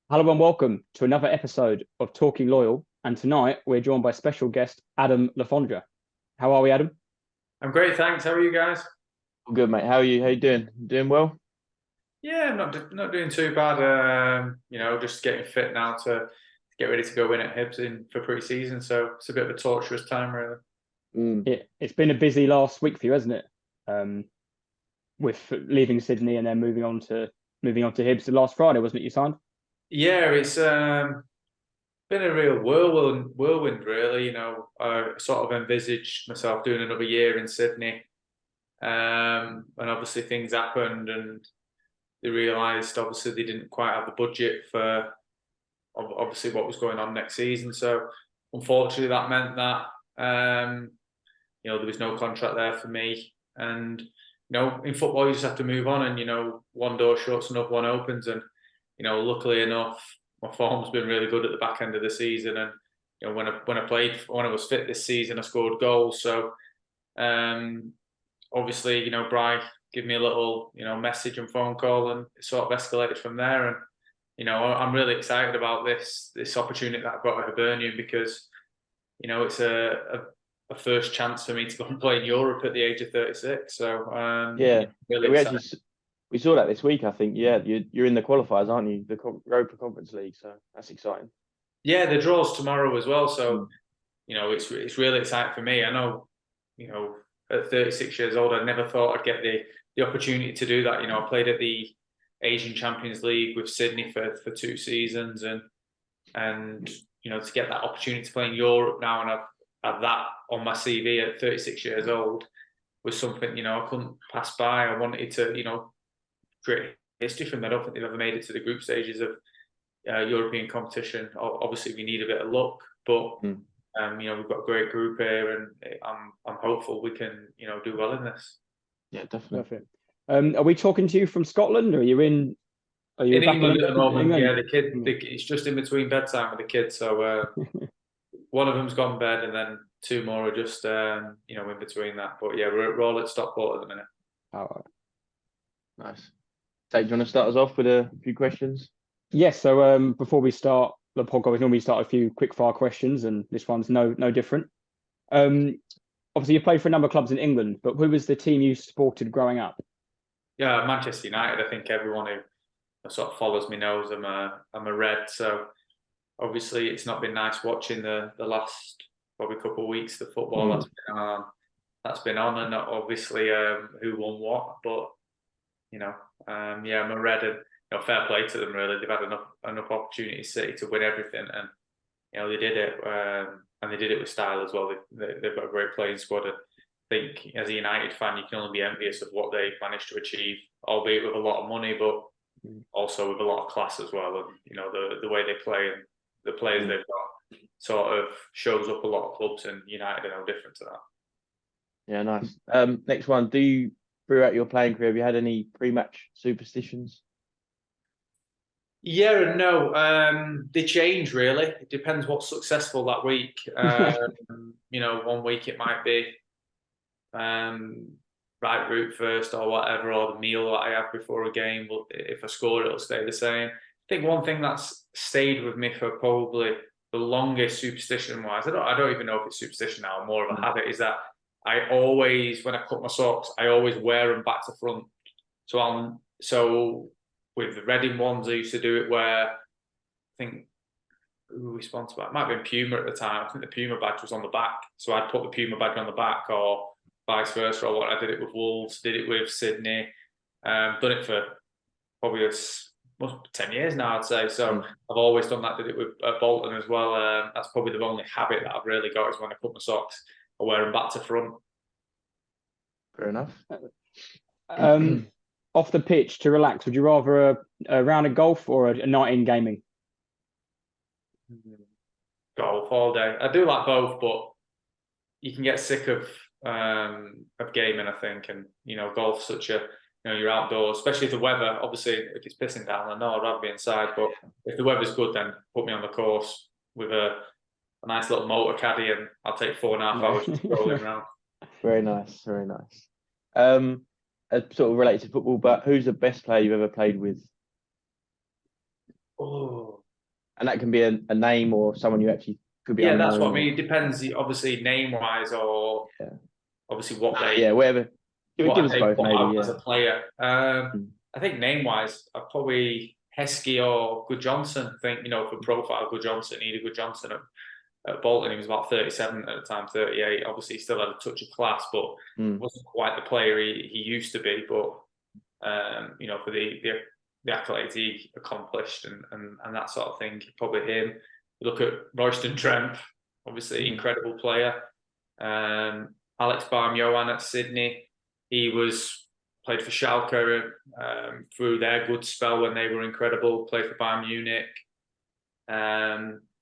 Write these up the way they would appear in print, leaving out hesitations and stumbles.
Hello and welcome to another episode of Talking Loyal. And tonight we're joined by special guest Adam Le Fondre. How are we, Adam? I'm great, thanks. How are you guys? Good, mate. How are you? How you doing? Doing well? Yeah, not doing too bad. Just getting fit now to get ready to go in at Hibs in for pre-season. So it's a bit of a torturous time, really. It's been a busy last week for you, hasn't it? With leaving Sydney and then moving on to Hibs last Friday, wasn't it? You signed? Yeah, it's been a real whirlwind, really. I sort of envisaged myself doing another year in Sydney, and obviously things happened, and they realised obviously they didn't quite have the budget for obviously what was going on next season. So unfortunately, that meant that there was no contract there for me. And in football, you just have to move on, and one door shuts, another one opens, and luckily enough, my form's been really good at the back end of the season, and when I was fit this season, I scored goals. So obviously, Bri gave me a little message and phone call, and it sort of escalated from there. And I'm really excited about this opportunity that I've got at Hibernian, because it's a first chance for me to go and play in Europe at the age of 36. So really excited. We saw that this week. I think you're in the qualifiers, aren't you? The Europa Conference League, so that's exciting. Yeah, the draw's tomorrow as well. So it's really exciting for me. I know at 36 years old, I never thought I'd get the opportunity to do that. I played at the Asian Champions League with Sydney for 2 seasons, and to get that opportunity to play in Europe now and have that on my CV at 36 years old was something I couldn't pass by. I wanted to create history for them. I don't think they've ever made it to the group stages of European competition. Obviously, we need a bit of luck, but we've got a great group here, and I'm hopeful we can do well in this. Yeah, definitely. Perfect. Are we talking to you from Scotland, or are you in? Are you in England at the moment? England? Yeah, it's just in between bedtime with the kids. So one of them's gone to bed, and then 2 more are just in between that. But yeah, we're all at Stockport at the minute. All right. Nice. Tate, do you want to start us off with a few questions? Yes. So before we start the podcast, we normally start a few quick fire questions, and this one's no different. Obviously, you played for a number of clubs in England, but who was the team you supported growing up? Yeah, Manchester United. I think everyone who sort of follows me knows I'm a Red. So obviously, it's not been nice watching the last probably couple of weeks the football that's been on, and obviously who won what. But I'm a Red, and fair play to them. Really, they've had enough opportunities, City, to win everything, and they did it, and they did it with style as well. They've got a great playing squad. And I think as a United fan, you can only be envious of what they've managed to achieve, albeit with a lot of money, but also with a lot of class as well. And the way they play and the players they've got sort of shows up a lot of clubs, and United are no different to that. Yeah, nice. Next one. Throughout your playing career, have you had any pre-match superstitions? Yeah and no. They change, really. It depends what's successful that week. One week it might be right route first or whatever, or the meal that I have before a game. But if I score, it'll stay the same. I think one thing that's stayed with me for probably the longest, superstition-wise, I don't even know if it's superstition now, more of a habit, is that I always, when I cut my socks, I always wear them back to front. So with the Reading ones, I used to do it where, I think, who were we sponsored by? It might have been Puma at the time. I think the Puma badge was on the back. So I'd put the Puma badge on the back, or vice versa, or what. I did it with Wolves, did it with Sydney. Done it for probably 10 years now, I'd say. So I've always done that. Did it with Bolton as well. That's probably the only habit that I've really got, is when I cut my socks, I wear them back to front. Fair enough. Off the pitch, to relax, would you rather a round of golf or a night in gaming? Golf all day. I do like both, but you can get sick of gaming, I think. And golf's such a you're outdoors, especially if the weather. Obviously, if it's pissing down, I know I'd rather be inside. But if the weather's good, then put me on the course with a nice little motor caddy, and I'll take 4.5 hours just rolling around. Very nice, very nice. Sort of related to football, but who's the best player you've ever played with? Oh, And that can be a name or someone you actually could be Yeah, unknown. that's what I mean. It depends, obviously, name-wise or obviously what they whatever. Give us both, maybe. As a player. I think name-wise, I'd probably Heskey or Goodjohnson. I think, for profile, Goodjohnson, Goodjohnson at Bolton, he was about 37 at the time, 38. Obviously, he still had a touch of class, but wasn't quite the player he used to be. But for the accolades he accomplished and that sort of thing, probably him. Look at Royston Trent, obviously incredible player. Alex Barm-Johan at Sydney, he played for Schalke through their good spell when they were incredible. Played for Bayern Munich.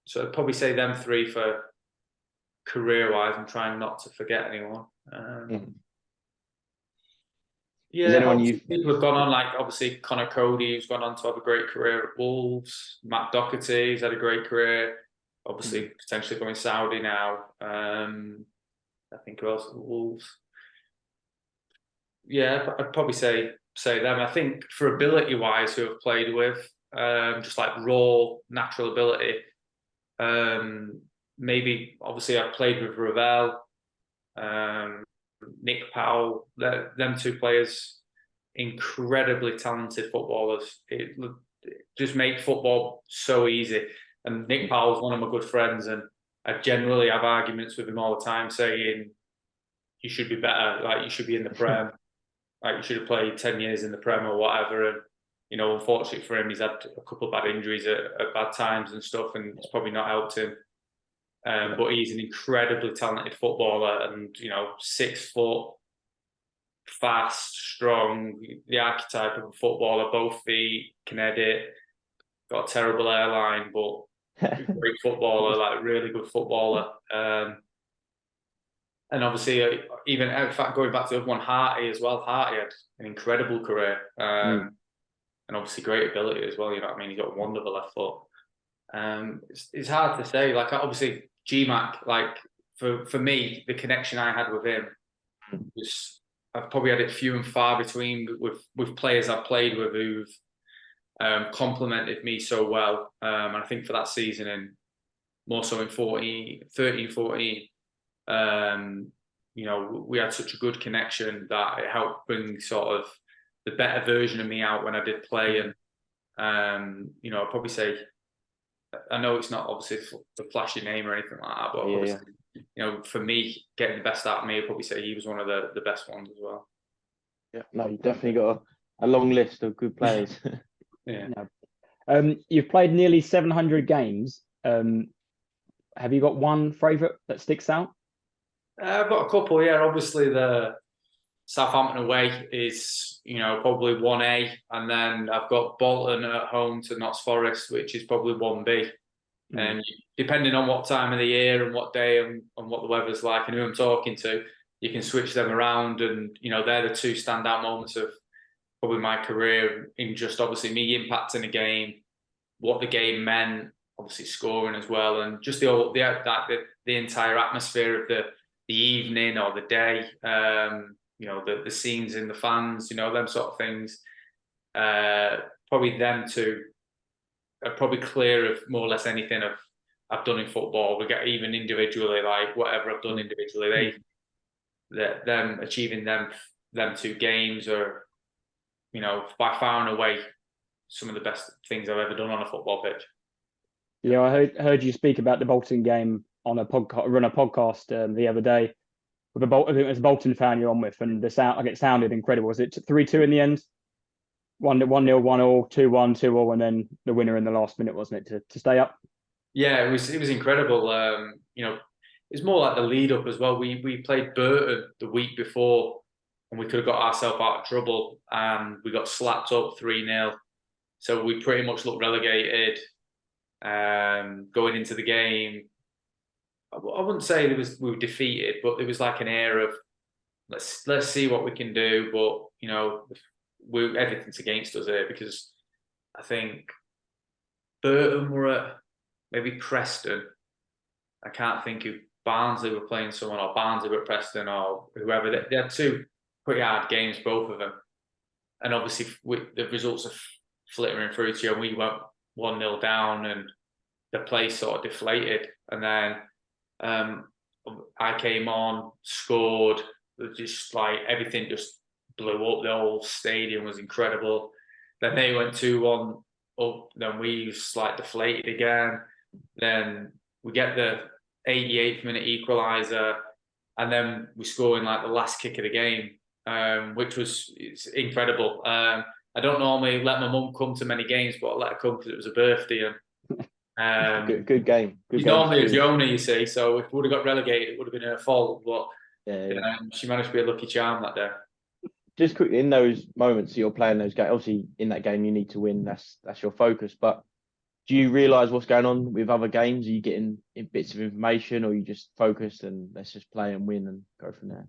So I'd probably say them three for career-wise. I'm trying not to forget anyone. Yeah, people have gone on, like obviously Connor Cody, who's gone on to have a great career at Wolves. Matt Doherty, who's had a great career. Obviously, potentially going Saudi now. I think who else at Wolves? Yeah, I'd probably say them. I think for ability-wise, who I've played with, just like raw natural ability. Maybe obviously I've played with Ravel. Nick Powell, them two players, incredibly talented footballers. It just make football so easy. And Nick Powell's one of my good friends, and I generally have arguments with him all the time, saying you should be better, like you should be in the Prem, like you should have played 10 years in the Prem or whatever. And unfortunately for him, he's had a couple of bad injuries at bad times and stuff, and it's probably not helped him. But he's an incredibly talented footballer, and 6 foot, fast, strong, the archetype of a footballer. Both feet, can edit, got a terrible airline, but great footballer, like really good footballer. And obviously, even in fact, going back to the other one, Harty as well. Harty had an incredible career, and obviously great ability as well. You know what I mean? He's got a wonderful left foot. It's hard to say. Like obviously, GMAC, like for me, the connection I had with him was, I've probably had it few and far between with players I've played with who've complemented me so well. And I think for that season, and more so in 13, 14, we had such a good connection that it helped bring sort of the better version of me out when I did play. And I'd probably say, I know it's not obviously the flashy name or anything like that, but for me, getting the best out of me, I'd probably say he was one of the best ones as well. Yeah, no, you've definitely got a long list of good players. Yeah. You've played nearly 700 games. Have you got one favourite that sticks out? I've got a couple, yeah. Obviously, the Southampton away is, probably 1A, and then I've got Bolton at home to Notts Forest, which is probably 1B. And depending on what time of the year and what day and what the weather's like and who I'm talking to, you can switch them around. And they're the two standout moments of probably my career, in just obviously me impacting the game, what the game meant, obviously scoring as well, and just the entire atmosphere of the evening or the day. The scenes in the fans, them sort of things. Probably them two are probably clear of more or less anything I've done in football. We get even individually, like whatever I've done individually, them achieving them two games are, by far and away some of the best things I've ever done on a football pitch. Yeah, I heard you speak about the Bolton game on a podcast the other day. With I think it was a Bolton fan you're on with, and the sound, like, it sounded incredible. Was it 3-2 in the end? 1-0, 1-2-1, 2-1, and then the winner in the last minute, wasn't it, to stay up? Yeah, it was incredible. It's more like the lead up as well. We played Burton the week before, and we could have got ourselves out of trouble, and we got slapped up 3-0. So we pretty much looked relegated going into the game. I wouldn't say we were defeated, but there was like an air of let's see what we can do. But everything's against us here, because I think Burton were at maybe Preston. I can't think who Barnsley were playing someone, or Barnsley were at Preston, or whoever. They had two pretty hard games, both of them. And obviously the results are flittering through to you, and we went 1-0 down, and the place sort of deflated. And then I came on, scored, just like everything just blew up. The whole stadium was incredible. Then they went 2-1 up, then we just like deflated again. Then we get the 88th minute equaliser, and then we score in like the last kick of the game, which was incredible. I don't normally let my mum come to many games, but I let her come because it was a birthday. And good game. She's normally a Jonah, you see, so if we would have got relegated, it would have been her fault. But she managed to be a lucky charm that day. Just quickly, in those moments you're playing those games, obviously in that game you need to win. That's your focus. But do you realise what's going on with other games? Are you getting bits of information, or are you just focused and let's just play and win and go from there?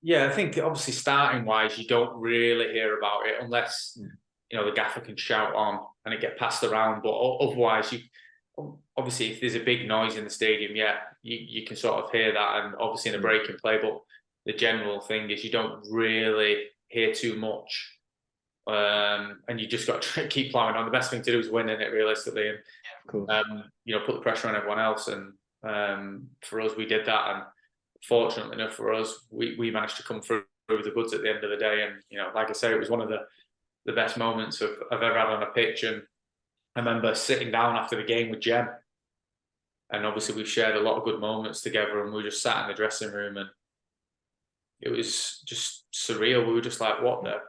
Yeah, I think obviously starting wise, you don't really hear about it unless the gaffer can shout on and it get passed around. But otherwise, obviously if there's a big noise in the stadium, you can sort of hear that, and obviously in a break and play. But the general thing is you don't really hear too much, and you just got to keep plowing on. The best thing to do is winning it realistically, and of course. Put the pressure on everyone else. And for us, we did that, and fortunately enough for us, we managed to come through the goods at the end of the day. And like I say, it was one of the best moments I've ever had on a pitch. And I remember sitting down after the game with Jem, and obviously we've shared a lot of good moments together, and we just sat in the dressing room, and it was just surreal. We were just like, what the?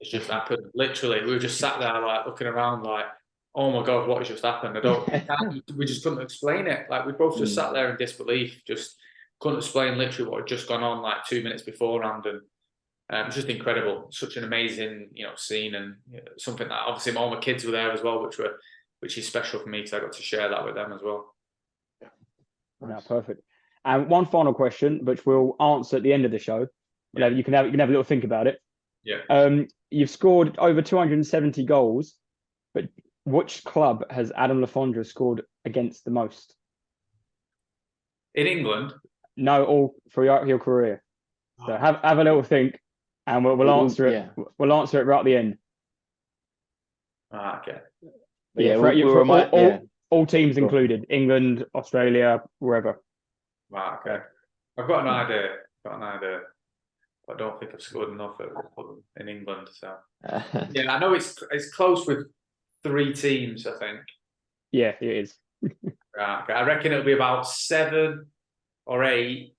It's just happened. Literally, we were just sat there like looking around like, oh my God, what has just happened? We just couldn't explain it. Like we both just sat there in disbelief, just couldn't explain literally what had just gone on like 2 minutes beforehand. And it was just incredible. Such an amazing, scene, and something that obviously all my kids were there as well, which is special for me because I got to share that with them as well. No, perfect. And one final question, which we'll answer at the end of the show. Yeah. You can have a little think about it. Yeah. You've scored over 270 goals, but which club has Adam Le Fondre scored against the most? In England? No, all throughout your career. So have a little think, and we'll answer it. Yeah. We'll answer it right at the end. Okay. All teams included, England, Australia, wherever. Right. Okay. I've got an idea. I don't think I've scored enough in England. So I know it's close with 3 teams, I think. Yeah, it is. Right. Okay. I reckon it'll be about 7 or 8,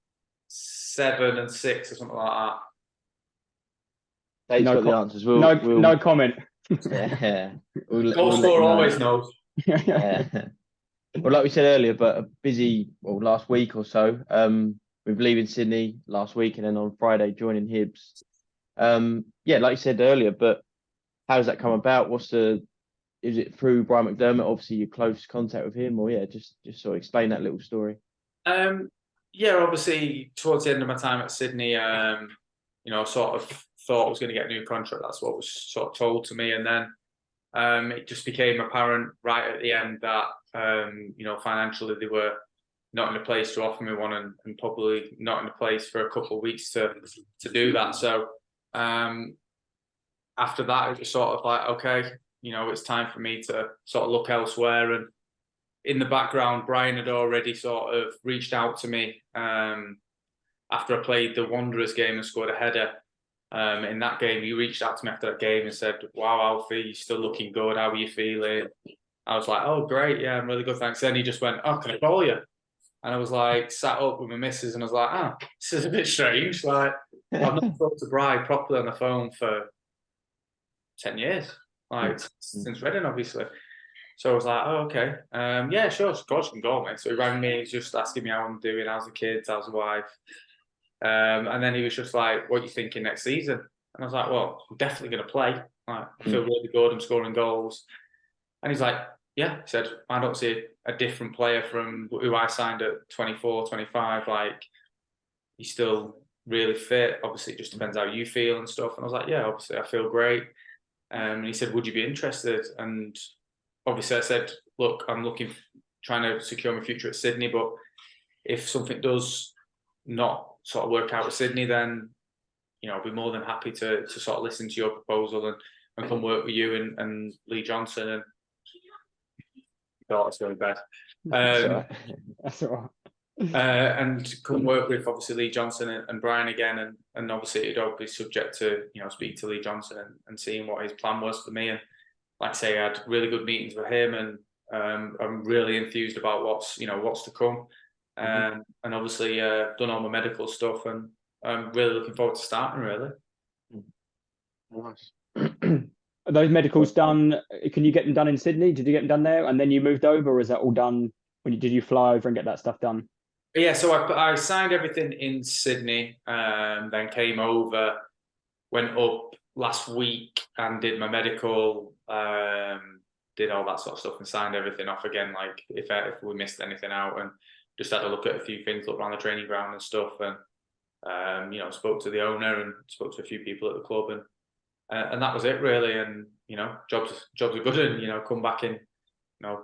7 and 6 or something like that. Tate's got the answers. No comment. Yeah. Goal scorer always knows. Well, like we said earlier, but a busy last week or so. With leaving Sydney last week, and then on Friday joining Hibs. Like you said earlier, but how does that come about? Is it through Brian McDermott? Obviously, you're close contact with him, or just sort of explain that little story. Obviously, towards the end of my time at Sydney, I sort of thought I was going to get a new contract. That's what was sort of told to me, and then it just became apparent right at the end that financially they were not in a place to offer me one, and probably not in a place for a couple of weeks to do that. So after that, it was sort of like, okay, it's time for me to sort of look elsewhere. And in the background, Brian had already sort of reached out to me after I played the Wanderers game and scored a header. In that game, he reached out to me after that game and said, wow, Alfie, you're still looking good. How are you feeling? I was like, oh, great. Yeah, I'm really good. Thanks. Then he just went, oh, can I call you? And I was like, sat up with my missus, and I was like, this is a bit strange. Like, I've not talked to Bri properly on the phone for 10 years, since Reading, obviously. So I was like, oh, okay. Sure, of course you can call me. So he rang me, he's just asking me how I'm doing, how's the kids, how's the wife. And then he was just like, what are you thinking next season? And I was like, well, I'm definitely going to play. Like, I feel really good, I'm scoring goals. And he's like, yeah, he said, I don't see a different player from who I signed at 24, 25. Like, he's still really fit. Obviously, it just depends how you feel and stuff. And I was like, yeah, obviously, I feel great. And he said, would you be interested? And obviously, I said, look, I'm trying to secure my future at Sydney. But if something does not sort of work out with Sydney, then, I'll be more than happy to sort of listen to your proposal and come work with you and Lee Johnson. And thought it's going bad. That's all right. And couldn't work with obviously Lee Johnson and Brian again, and obviously it'd all be subject to speak to Lee Johnson and seeing what his plan was for me. And like I say, I had really good meetings with him, and I'm really enthused about what's to come. And obviously done all my medical stuff, and I'm really looking forward to starting. Really. Nice. Are those medicals done? Can you get them done in Sydney? Did you get them done there, and then you moved over, or is that all done did you fly over and get that stuff done? Yeah, so I signed everything in Sydney, then came over, went up last week and did my medical, did all that sort of stuff and signed everything off again, like if we missed anything out, and just had a look at a few things, looked around the training ground and stuff, and spoke to the owner and spoke to a few people at the club, and that was it really. And jobs are good, and come back in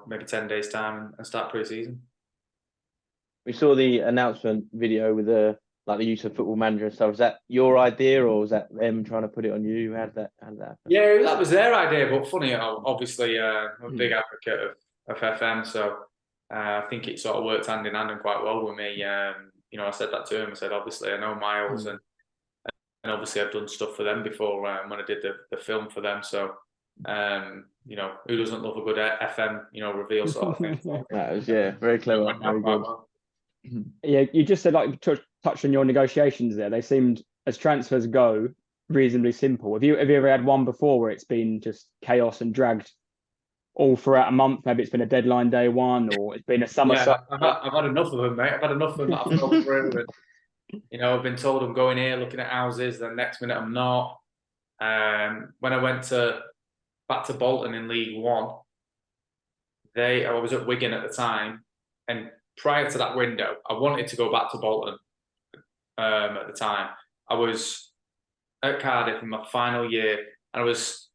maybe 10 days time and start pre-season. We saw the announcement video with the use of Football Manager and stuff. Was that your idea, or was that them trying to put it on you? How did that happen? Yeah, that was their idea. But funny, obviously, I'm a big advocate of FM, so I think it sort of worked hand in hand and quite well with me. I said that to him. I said, obviously, I know Miles, and obviously I've done stuff for them before when I did the film for them. So, who doesn't love a good FM, reveal sort of thing? That was very clever. Very good. Yeah, you just said touched on your negotiations there. They seemed, as transfers go, reasonably simple. Have you ever had one before where it's been just chaos and dragged all throughout a month? Maybe it's been a deadline day one, or it's been a summer. Yeah, I've had enough of them, mate. I've had enough of them that I've gone through. And, I've been told I'm going here, looking at houses. Then next minute I'm not. When I went back to Bolton in League One, I was at Wigan at the time, and prior to that window, I wanted to go back to Bolton. At the time, I was at Cardiff in my final year, and I was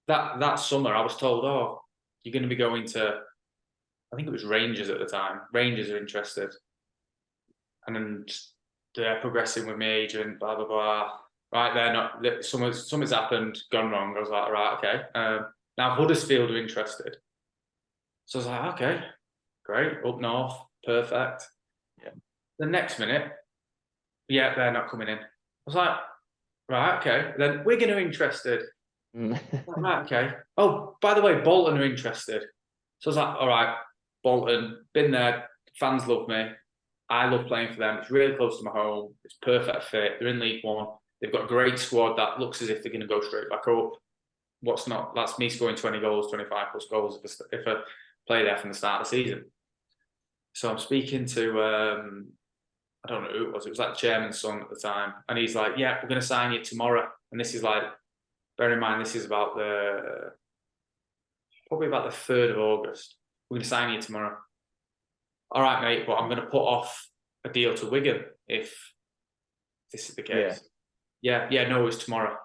that summer. I was told, "Oh, you're going to be going to," I think it was Rangers at the time. Rangers are interested, and they're progressing with my agent. Blah blah blah. Right, they're not. Something's happened, gone wrong. I was like, right, okay. Now Huddersfield are interested, so I was like, okay, great, up north. Perfect. Yeah. The next minute, they're not coming in. I was like, right, okay. Then Wigan are interested. Right, okay. Oh, by the way, Bolton are interested. So I was like, all right, Bolton, been there. Fans love me. I love playing for them. It's really close to my home. It's perfect fit. They're in League One. They've got a great squad that looks as if they're going to go straight back up. That's me scoring 20 goals, 25 plus goals if I play there from the start of the season. So I'm speaking to, I don't know who it was. It was like the chairman's son at the time. And he's like, yeah, we're going to sign you tomorrow. And this is like, bear in mind, this is probably about the 3rd of August. We're going to sign you tomorrow. All right, mate, but I'm going to put off a deal to Wigan if this is the case. Yeah, no, it's tomorrow.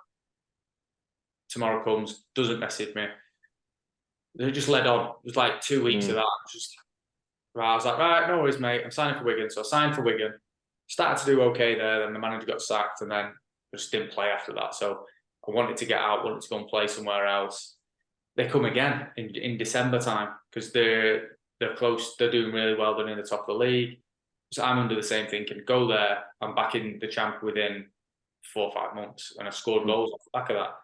Tomorrow comes, doesn't message me. They just led on. It was like 2 weeks of that. I was like, right, no worries, mate. I'm signing for Wigan. So I signed for Wigan. Started to do okay there. Then the manager got sacked, and then just didn't play after that. So I wanted to get out, wanted to go and play somewhere else. They come again in December time because they're close. They're doing really well. They're in the top of the league. So I'm under the same thinking. Go there. I'm back in the champ within 4 or 5 months, and I scored goals off the back of that.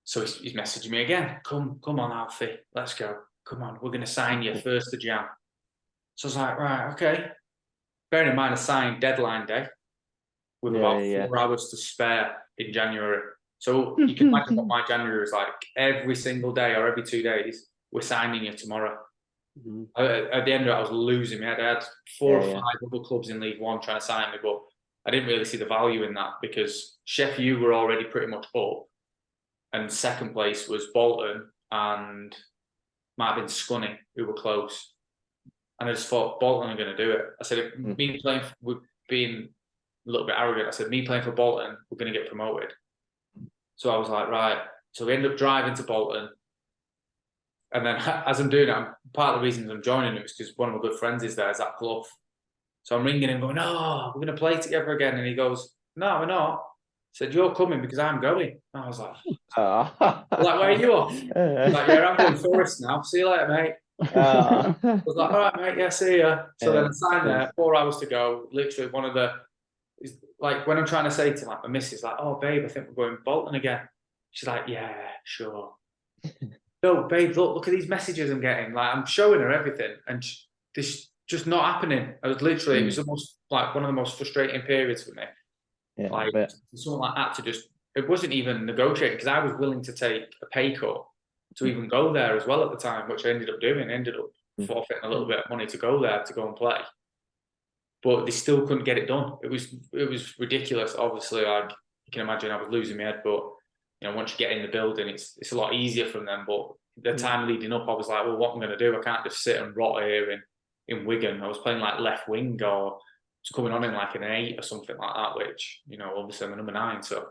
So he's messaging me again. Come on, Alfie. Let's go. Come on. We're going to sign you 1st of Jan. So I was like, right, okay. Bearing in mind, I signed deadline day with about 4 hours to spare in January. So you can imagine what my January was like. Every single day or every 2 days, we're signing you tomorrow. At the end of it, I was losing my head. I had 4 or 5 other clubs in League One trying to sign me, but I didn't really see the value in that because Sheffield were already pretty much up. And second place was Bolton and might have been Scunny, who were close. And I just thought, Bolton are going to do it. I said, me playing, we're being a little bit arrogant. I said, me playing for Bolton, we're going to get promoted. So I was like, right. So we ended up driving to Bolton. And then as I'm doing it, part of the reasons I'm joining it is because one of my good friends is there, Zach Clough. So I'm ring him going, no, we're going to play together again. And he goes, no, we're not. I said, you're coming because I'm going. And I was like, like, where are you off? Like, yeah, I'm going Forest now. See you later, mate. I was like, all right, mate, yeah, see ya. So then I signed there, 4 hours to go. Literally one of the, like when I'm trying to say to like my missus, like, oh babe, I think we're going Bolton again. She's like, yeah, sure. No, babe, look at these messages I'm getting. Like I'm showing her everything, and this just not happening. I was literally, it was the most like one of the most frustrating periods for me. Yeah, like something like that to just, it wasn't even negotiating because I was willing to take a pay cut to even go there as well at the time, which I ended up doing. I ended up forfeiting a little bit of money to go there to go and play, but they still couldn't get it done. It was ridiculous. Obviously, like you can imagine, I was losing my head. But you know, once you get in the building, it's a lot easier from them. But the time leading up, I was like, well, what am I going to do? I can't just sit and rot here in Wigan. I was playing like left wing or was coming on in like an 8 or something like that, which, you know, obviously I'm a number 9, so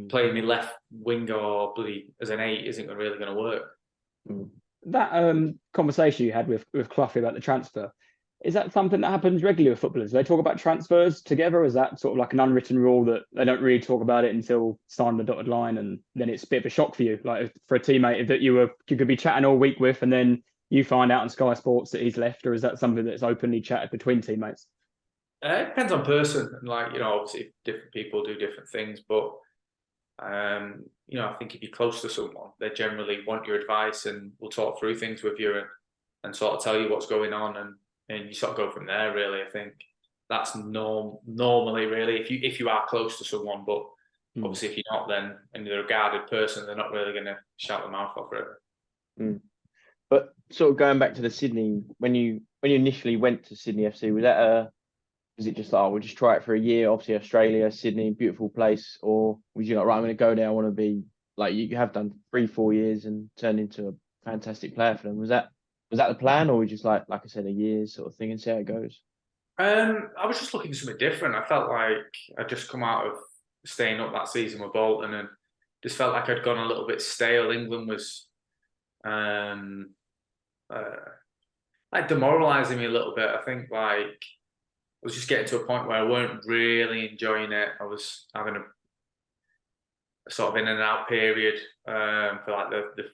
playing me left wing or bloody as an 8 isn't really going to work. That conversation you had with Cloughy about the transfer, is that something that happens regularly with footballers? Do they talk about transfers together? Or is that sort of like an unwritten rule that they don't really talk about it until signing the dotted line, and then it's a bit of a shock for you, like for a teammate that you could be chatting all week with, and then you find out on Sky Sports that he's left? Or is that something that's openly chatted between teammates? It depends on person, and like, you know, obviously different people do different things, but you know, I think if you're close to someone, they generally want your advice and will talk through things with you and sort of tell you what's going on, and you sort of go from there. Really, I think that's normally really if you are close to someone, but obviously if you're not, then and you're a guarded person, they're not really going to shout their mouth off forever. But sort of going back to the Sydney, when you initially went to Sydney FC, was it just like, oh, we'll just try it for a year? Obviously, Australia, Sydney, beautiful place. Or was you like, right, I'm going to go there. I want to be like you have done 3-4 years and turned into a fantastic player for them. Was that the plan, or was just like I said, a year sort of thing and see how it goes? I was just looking for something different. I felt like I'd just come out of staying up that season with Bolton and just felt like I'd gone a little bit stale. England was like demoralising me a little bit. I think like I was just getting to a point where I weren't really enjoying it. I was having a sort of in and out period for like the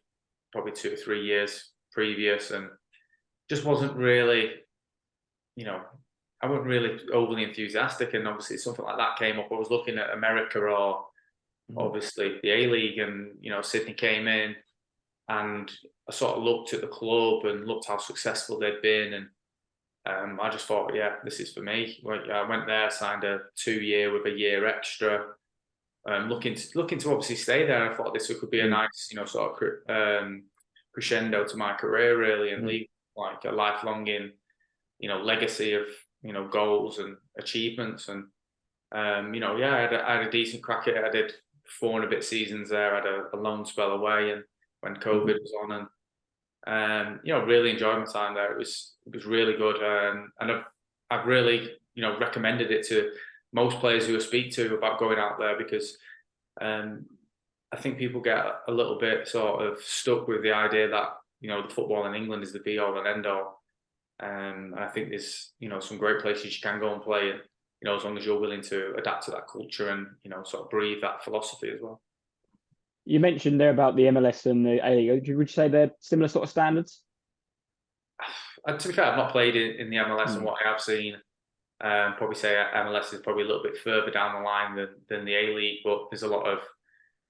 probably 2 or 3 years previous, and just wasn't really, you know, I wasn't really overly enthusiastic. And obviously something like that came up. I was looking at America or obviously the A-League, and you know, Sydney came in, and I sort of looked at the club and looked how successful they'd been, and I just thought, yeah, this is for me. I went there, signed a 2-year with a year extra, looking to obviously stay there. I thought this could be a nice, you know, sort of crescendo to my career, really, and leave like a lifelong you know, legacy of, you know, goals and achievements. And you know, yeah, I had a decent crack at it. I did 4 and a bit seasons there. I had a loan spell away, and when COVID was on, and you know, really enjoyed my time there. It was really good, and I've really, you know, recommended it to most players who I speak to about going out there, because I think people get a little bit sort of stuck with the idea that, you know, the football in England is the be all and end all. And I think there's, you know, some great places you can go and play, and you know, as long as you're willing to adapt to that culture and, you know, sort of breathe that philosophy as well. You mentioned there about the MLS and the A-League. Would you say they're similar sort of standards? To be fair, I've not played in the MLS, and what I have seen, probably say MLS is probably a little bit further down the line than the A-League, but there's a lot of,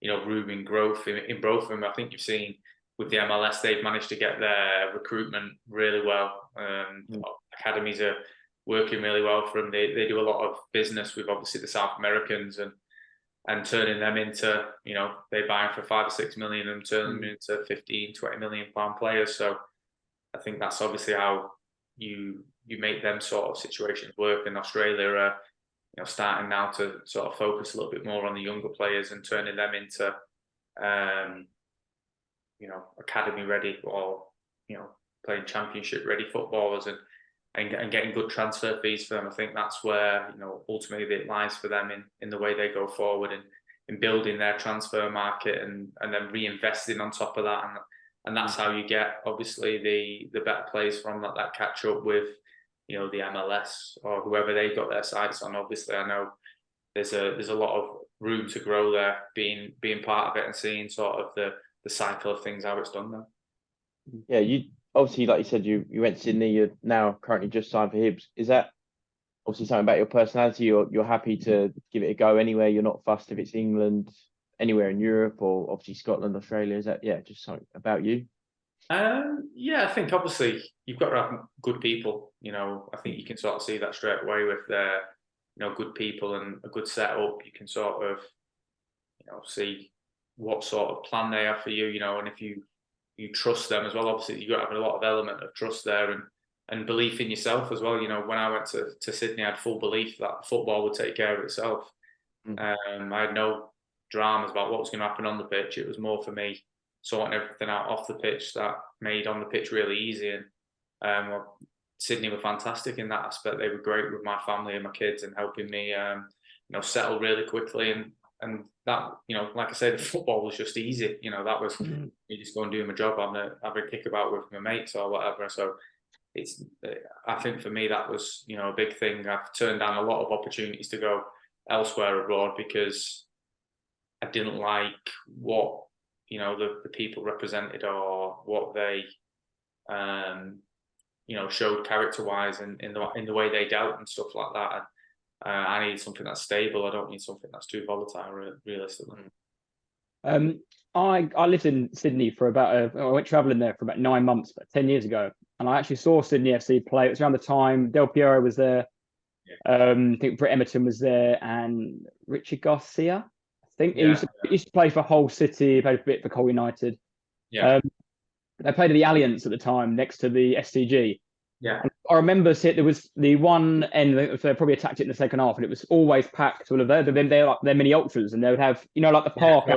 you know, room in growth in both of them. I think you've seen with the MLS, they've managed to get their recruitment really well. Academies are working really well for them. They do a lot of business with obviously the South Americans, and turning them into, you know, they buy them for 5 or 6 million and turn them into 15-20 million pound players. So I think that's obviously how you make them sort of situations work. In Australia, you know, starting now to sort of focus a little bit more on the younger players and turning them into, you know, academy ready, or you know, playing championship ready footballers, and getting good transfer fees for them. I think that's where, you know, ultimately it lies for them in the way they go forward, and in building their transfer market, and then reinvesting on top of that, and that's how you get obviously the better players from that catch up with, you know, the MLS or whoever they got their sights on. Obviously, I know there's a lot of room to grow there, being part of it and seeing sort of the cycle of things, how it's done now. Yeah, you obviously, like you said, you went to Sydney. You're now currently just signed for Hibs. Is that obviously something about your personality? You're happy to give it a go anywhere. You're not fussed if it's England, anywhere in Europe, or obviously Scotland, Australia. Is that just something about you? Yeah, I think obviously you've got to have good people. I think you can sort of see that straight away with their, good people and a good setup. You can sort of, see what sort of plan they have for you. And if you trust them as well. Obviously, you've got to have a lot of element of trust there and belief in yourself as well. When I went to Sydney, I had full belief that football would take care of itself. I had no dramas about what was going to happen on the pitch. It was more for me sorting everything out off the pitch that made on the pitch really easy. And Sydney were fantastic in that aspect. They were great with my family and my kids and helping me, settle really quickly. And that, like I said, the football was just easy. That was me just going and doing my job, having a kick about with my mates or whatever. So I think for me that was, a big thing. I've turned down a lot of opportunities to go elsewhere abroad because I didn't like what, the people represented or what they, showed character-wise and in the way they dealt and stuff like that. And I need something that's stable. I don't need something that's too volatile, realistically. I lived in Sydney for I went travelling there for about 9 months, about 10 years ago, and I actually saw Sydney FC play. It was around the time Del Piero was there. I think Brett Emerton was there, and Richard Garcia. I think he used to play for Hull City. Played a bit for Hull United. Yeah. They played at the Allianz at the time, next to the SCG. Yeah. And I remember there was the one end. They probably attacked it in the second half, and it was always packed. All of they're like their mini ultras, and they would have like the park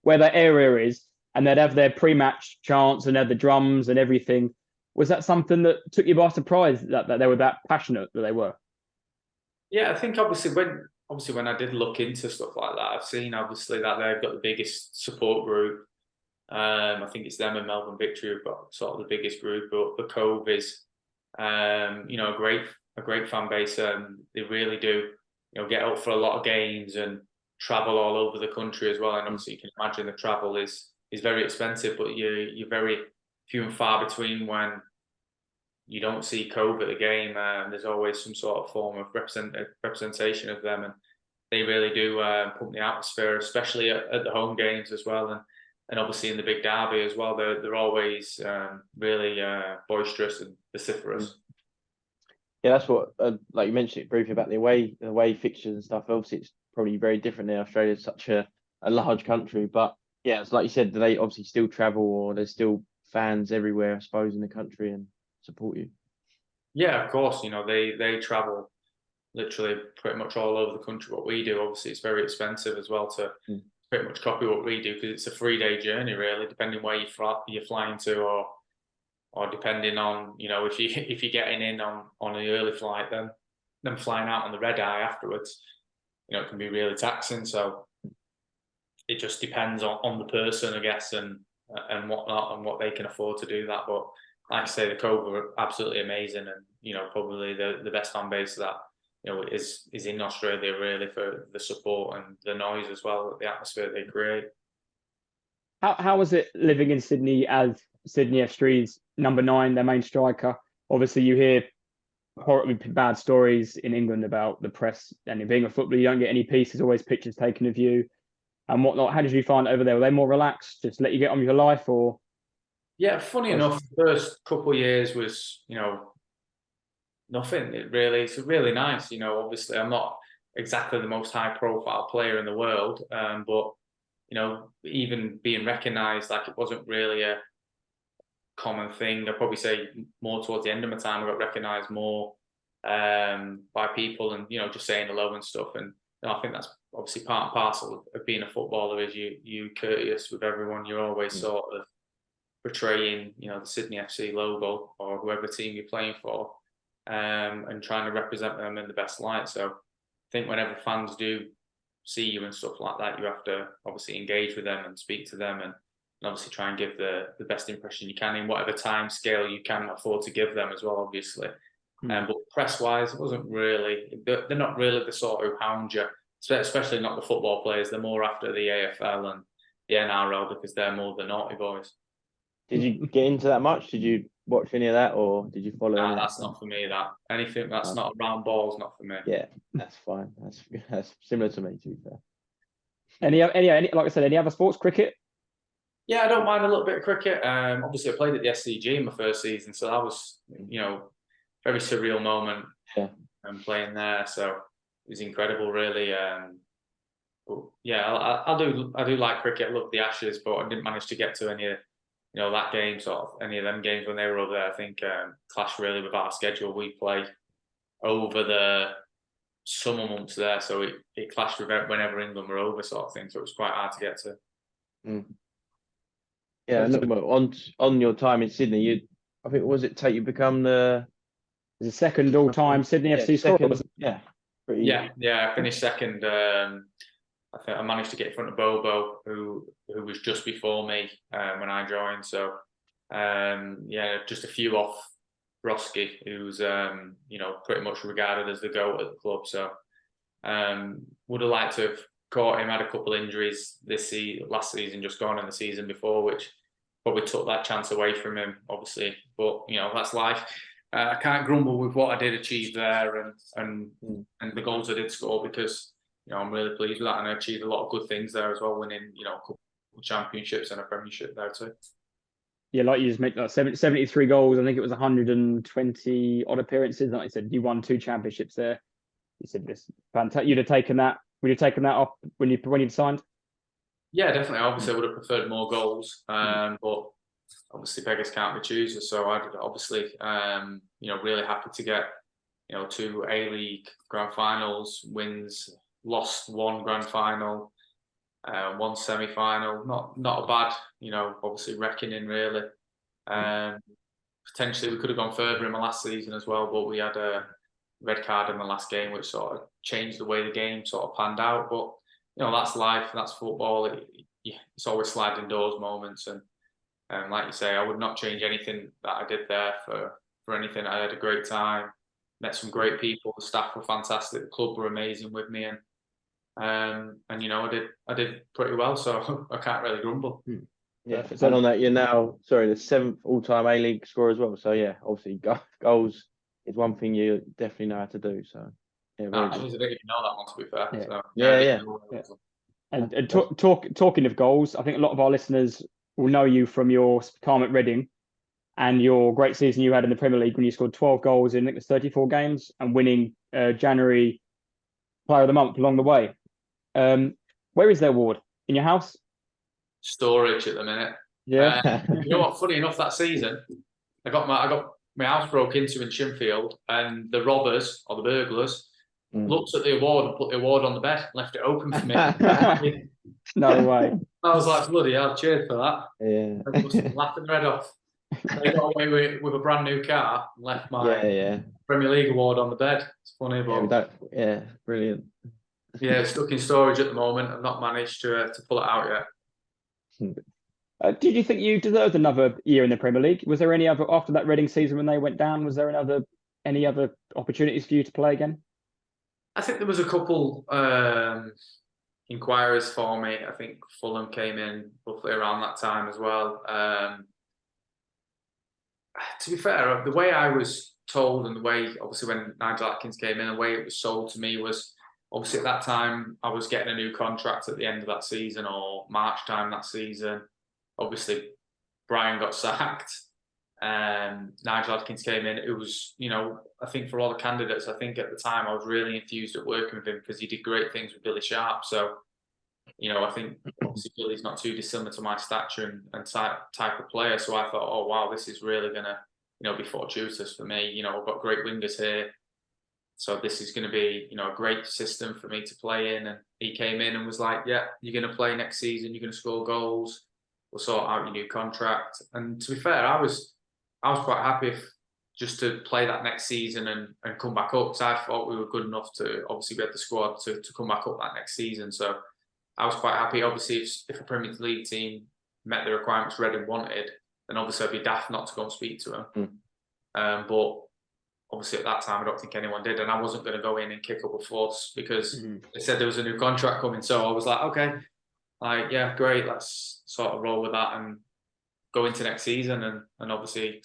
where that area is, and they'd have their pre-match chants and they had the drums and everything. Was that something that took you by surprise that they were that passionate that they were? Yeah, I think obviously when I did look into stuff like that, I've seen obviously that they've got the biggest support group. I think it's them and Melbourne Victory who've got sort of the biggest group, but the Cove is, a great fan base. They really do, get out for a lot of games and travel all over the country as well. And obviously you can imagine the travel is very expensive, but you're very few and far between when you don't see Cove at the game. There's always some sort of form of representation of them, and they really do pump the atmosphere, especially at the home games as well. And obviously in the big derby as well, they're always really boisterous and vociferous. Yeah, that's what, like you mentioned it briefly about the away fixtures and stuff. Obviously, it's probably very different in Australia. It's such a large country, but yeah, it's like you said, they obviously still travel, or there's still fans everywhere, I suppose, in the country and support you. Yeah, of course. They travel literally pretty much all over the country. What we do, obviously, it's very expensive as well to pretty much copy what we do because it's a 3-day journey, really, depending where you're flying to, or depending on if you're getting in on an early flight, then flying out on the red eye afterwards, it can be really taxing. So it just depends on the person, I guess, and whatnot, and what they can afford to do that. But like I say, the Cove are absolutely amazing, and probably the best fan base that is in Australia, really, for the support and the noise as well, the atmosphere they create. How was it living in Sydney as Sydney FC's number 9, their main striker? Obviously, you hear horribly bad stories in England about the press, and being a footballer, you don't get any peace. There's always pictures taken of you and whatnot. How did you find it over there? Were they more relaxed, just let you get on with your life, or? Yeah, funny enough, the first couple of years was, nothing. It's really nice. Obviously I'm not exactly the most high profile player in the world, but even being recognised, like, it wasn't really a common thing. I'd probably say more towards the end of my time, I got recognised more by people, and just saying hello and stuff. And I think that's obviously part and parcel of being a footballer, is you courteous with everyone. You're always sort of portraying the Sydney FC logo or whoever team you're playing for, and trying to represent them in the best light. So I think whenever fans do see you and stuff like that, you have to obviously engage with them and speak to them, and obviously try and give the best impression you can in whatever time scale you can afford to give them as well, obviously. But press-wise, it wasn't really, they're not really the sort who hound you, especially not the football players. They're more after the AFL and the NRL because they're more the naughty boys. Did you get into that much? Did you watch any of that, or did you follow? Nah, any? that's not for me. That anything that's not a round ball is not for me. Yeah, that's fine. That's similar to me, to be fair. Any like I said, any other sports? Cricket? Yeah, I don't mind a little bit of cricket. Obviously, I played at the SCG in my first season, so that was, very surreal moment. Yeah. Playing there, so it was incredible, really. But yeah, I do like cricket. I love the Ashes, but I didn't manage to get to any of, that game, sort of any of them games when they were over there. I think clashed really with our schedule. We play over the summer months there, so it clashed with whenever England were over, sort of thing. So it was quite hard to get to. Mm. Yeah, on your time in Sydney, I think, was it Tate, you become the second all-time Sydney FC scorer? Yeah. Yeah, I finished second. I think I managed to get in front of Bobo, who was just before me when I joined. So just a few off Broski, who's pretty much regarded as the GOAT at the club. So would have liked to have caught him. Had a couple injuries last season, just gone in the season before, which probably took that chance away from him, obviously. But that's life. I can't grumble with what I did achieve there and the goals I did score, because I'm really pleased with that, and I achieved a lot of good things there as well, winning a couple of championships and a premiership there too. Yeah, like you just make 73 goals. I think it was 120 odd appearances. Like you said, you won 2 championships there. You said this fantastic. You'd have taken that. Would you have taken that up when you'd signed? Yeah, definitely. Obviously, I would have preferred more goals, but obviously beggars can't be choosers. So I'd obviously, really happy to get, 2 A-League grand finals wins, lost 1 grand final, 1 semi-final. Not a bad, obviously reckoning really. Potentially we could have gone further in my last season as well, but we had a red card in the last game, which sort of changed the way the game sort of panned out. But that's life, that's football. It's always sliding doors moments, and like you say, I would not change anything that I did there for anything. I had a great time, met some great people. The staff were fantastic. The club were amazing with me, and I did pretty well. So I can't really grumble. Yeah, and on that, you're now the 7th all-time A-League scorer as well. So yeah, obviously goals is one thing you definitely know how to do. So yeah, I didn't even know that one, to be fair. Yeah. So, Yeah. And talking of goals, I think a lot of our listeners will know you from your time at Reading and your great season you had in the Premier League when you scored 12 goals in, I think it was 34 games, and winning January Player of the Month along the way. Where is their award? In your house? Storage at the minute. Yeah. You know what? Funny enough, that season, I got my house broke into in Shinfield, and the robbers or the burglars looked at the award and put the award on the bed, left it open for me. No way. I was like, bloody hell, cheers for that. Yeah. I was laughing their head off. They got away with a brand new car and left my Premier League award on the bed. It's funny, but brilliant. Yeah, it's stuck in storage at the moment. I've not managed to pull it out yet. Did you think you deserved another year in the Premier League? Was there any other, after that Reading season when they went down, was there any other opportunities for you to play again? I think there was a couple inquiries for me. I think Fulham came in roughly around that time as well. To be fair, the way I was told, and the way, obviously, when Nigel Atkins came in, the way it was sold to me was, obviously at that time I was getting a new contract at the end of that season, or March time that season. Obviously Brian got sacked, Nigel Atkins came in. It was, I think for all the candidates, I think at the time I was really enthused at working with him because he did great things with Billy Sharp. So, I think obviously Billy's not too dissimilar to my stature and type of player. So I thought, oh wow, this is really gonna, be fortuitous for me. I've got great wingers here. So this is going to be, a great system for me to play in. And he came in and was like, yeah, you're going to play next season. You're going to score goals. We'll sort out your new contract. And to be fair, I was quite happy just to play that next season and come back up, because I thought we were good enough to obviously get the squad to come back up that next season. So I was quite happy. Obviously, if a Premier League team met the requirements Reading wanted, then obviously I'd be daft not to go and speak to them. But obviously at that time, I don't think anyone did. And I wasn't going to go in and kick up a fuss because they said there was a new contract coming. So I was like, okay, yeah, great. Let's sort of roll with that and go into next season. And obviously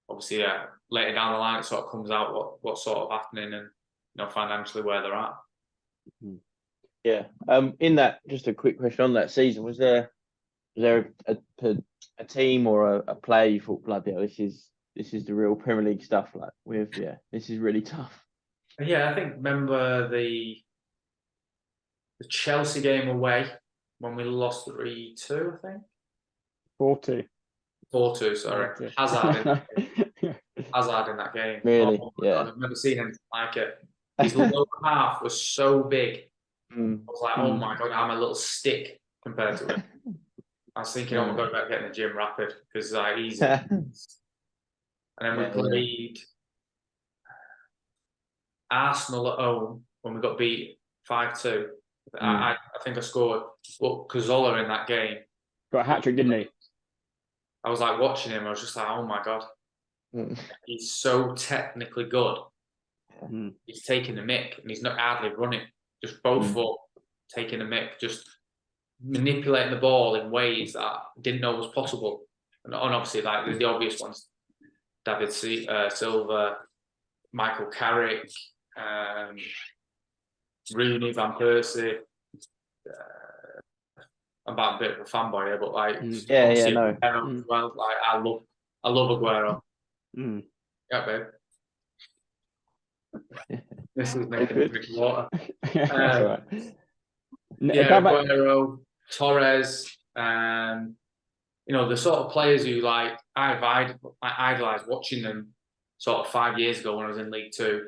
obviously, later down the line, it sort of comes out what's sort of happening and financially where they're at. Yeah. In that, just a quick question on that season, was there a team or a player you thought, bloody hell, this is the real Premier League stuff? Like this is really tough. Yeah, I think remember the Chelsea game away when we lost 3-2, I think. 4-2. 4-2, sorry. 4-2. Hazard in that game. Really? Oh, yeah. God, I've never seen anything like it. His lower half was so big. I was like, oh my God, I'm a little stick compared to him. I was thinking, oh my God, about getting the gym rapid because easy. And then we played Arsenal at home when we got beat 5-2. I think I scored Cazorla in that game. Got a hat-trick, didn't he? I was like watching him. I was just like, oh my God. He's so technically good. He's taking the mick and he's not hardly running. Just both foot taking the mick, just manipulating the ball in ways that I didn't know was possible. And obviously, like there's the obvious ones: David Silva, Michael Carrick, Rooney, Van Persie. I'm about a bit of a fanboy here, but like Aguero as well. Like I love Aguero. Yeah, babe. This is making me drink water. Aguero, Torres, the sort of players who like I idolised watching them sort of 5 years ago when I was in League Two.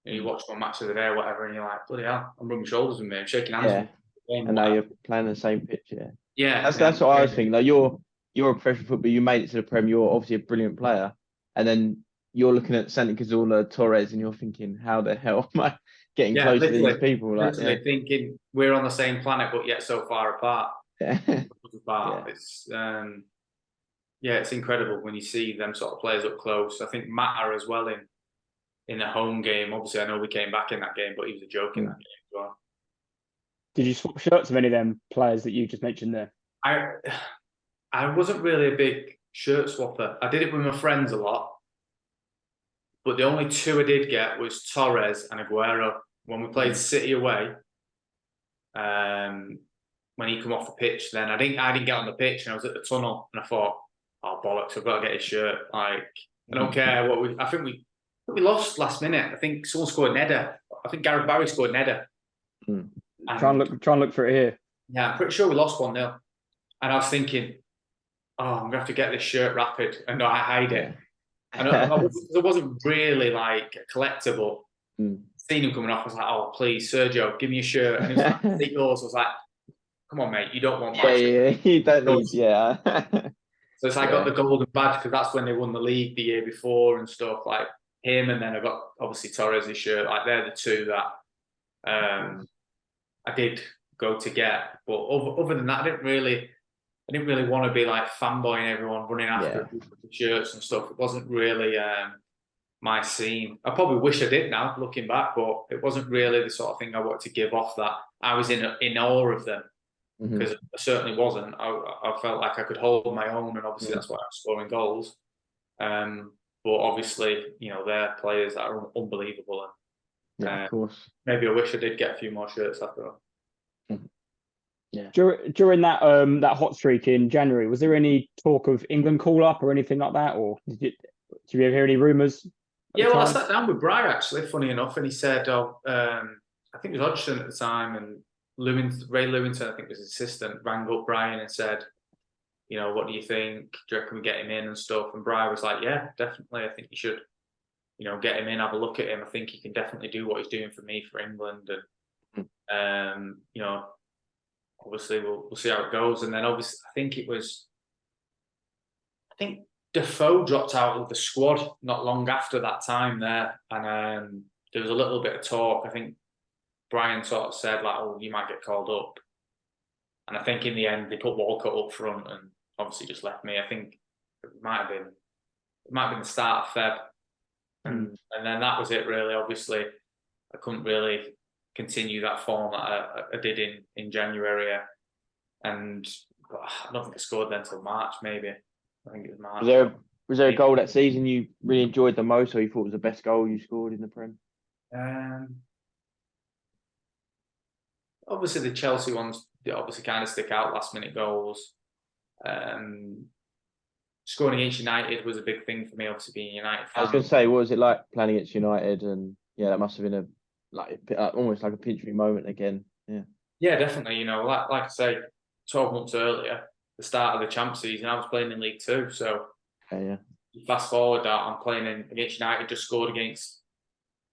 You watch one match of the day or whatever, and you're like, bloody hell, I'm rubbing shoulders with me, I'm shaking hands with me. And now you're playing the same pitch, Yeah. That's what I was thinking. Like you're a professional footballer, you made it to the Prem, you're obviously a brilliant player, and then you're looking at Santi Cazorla, Torres, and you're thinking, how the hell am I getting close to these people? Like, thinking we're on the same planet, but yet so far apart. It's it's incredible when you see them sort of players up close. I think Mata as well in a home game. Obviously, I know we came back in that game, but he was a joke in that game as well. Did you swap shirts of any of them players that you just mentioned there? I wasn't really a big shirt swapper. I did it with my friends a lot. But the only two I did get was Torres and Aguero. When we played City away, when he come off the pitch, then I didn't get on the pitch and I was at the tunnel and I thought, oh bollocks, I've got to get his shirt. Like, I don't care what I think we lost last minute. I think someone scored an header. I think Gareth Barry scored an header. Try and look for it here. Yeah, I'm pretty sure we lost 1-0. And I was thinking, oh, I'm gonna have to get this shirt rapid and not hide it. And it wasn't really like a collectible. Seeing him coming off, I was like, oh, please, Sergio, give me a shirt. And he was like, take yours. I was like, come on, mate, you don't want my shirt. You don't need, So it's like I got the golden badge because that's when they won the league the year before and stuff, like him. And then I got, obviously, Torres' shirt. Like, they're the two that I did go to get. But other than that, I didn't really want to be like fanboying everyone, running after the shirts and stuff. It wasn't really my scene. I probably wish I did now, looking back, but it wasn't really the sort of thing I wanted to give off. That I was in awe of them because I certainly wasn't. I felt like I could hold my own, and obviously that's why I was scoring goals. But obviously, they're players that are unbelievable. And of course. Maybe I wish I did get a few more shirts after all. Yeah. During that hot streak in January, was there any talk of England call up or anything like that, or did you ever hear any rumours? Yeah, well, I sat down with Bry actually, funny enough, and he said, I think it was Hodgson at the time, and Ray Lewington, I think was his assistant, rang up Brian and said, what do you think? Do you reckon we get him in and stuff? And Bry was like, yeah, definitely. I think you should, get him in, have a look at him. I think he can definitely do what he's doing for me for England, and obviously we'll see how it goes. And then obviously I think Defoe dropped out of the squad not long after that time there, and there was a little bit of talk. I think Brian sort of said like, oh, you might get called up, and I think in the end they put Walcott up front and obviously just left me. I think it might have been the start of Feb, and then that was it really. Obviously I couldn't really continue that form that I did in January, and I don't think I scored then until March, maybe. I think it was March. Was there a goal that season you really enjoyed the most, or you thought was the best goal you scored in the Prem? Obviously, the Chelsea ones obviously kind of stick out, last minute goals. Scoring against United was a big thing for me, obviously being a United fan. I was going to say, what was it like playing against United? And yeah, that must have been almost like a pinch me moment again. Yeah. Yeah, definitely. You know, like I say, 12 months earlier, the start of the champ season, I was playing in League Two. So you fast forward that, I'm playing against United, just scored against,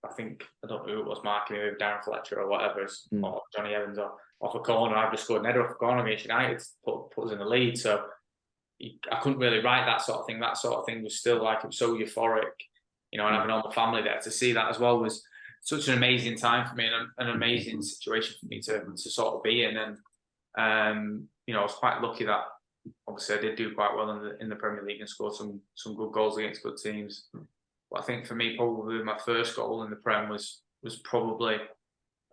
I don't know who it was, marking with Darren Fletcher or whatever, or Johnny Evans, or off a corner. I've just scored an header off a corner against United to put us in the lead. So I couldn't really write that sort of thing. That sort of thing was still like, it was so euphoric, you know, and having all my family there to see that as well was such an amazing time for me, and an amazing situation for me to sort of be in. And you know, I was quite lucky that obviously I did do quite well in the Premier League and scored some good goals against good teams. But I think for me, probably my first goal in the Prem was probably,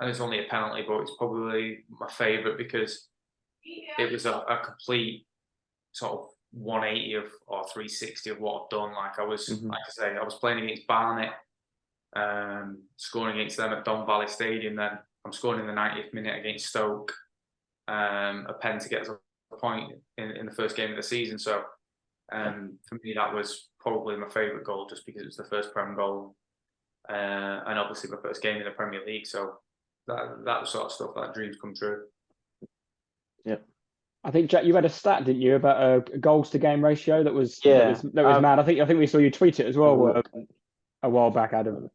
and it's only a penalty, but it's probably my favourite because it was a complete sort of 180 or 360 of what I've done. Like I was, like I say, I was playing against Barnet, scoring against them at Don Valley Stadium. Then I'm scoring in the 90th minute against Stoke, a pen to get us a point in the first game of the season. So for me, that was probably my favourite goal, just because it was the first Prem goal, and obviously my first game in the Premier League. So that sort of stuff, that dreams come true. Yeah. I think, Jack, you had a stat, didn't you, about a goals to game ratio that was mad. I think we saw you tweet it as well a while back, Adam.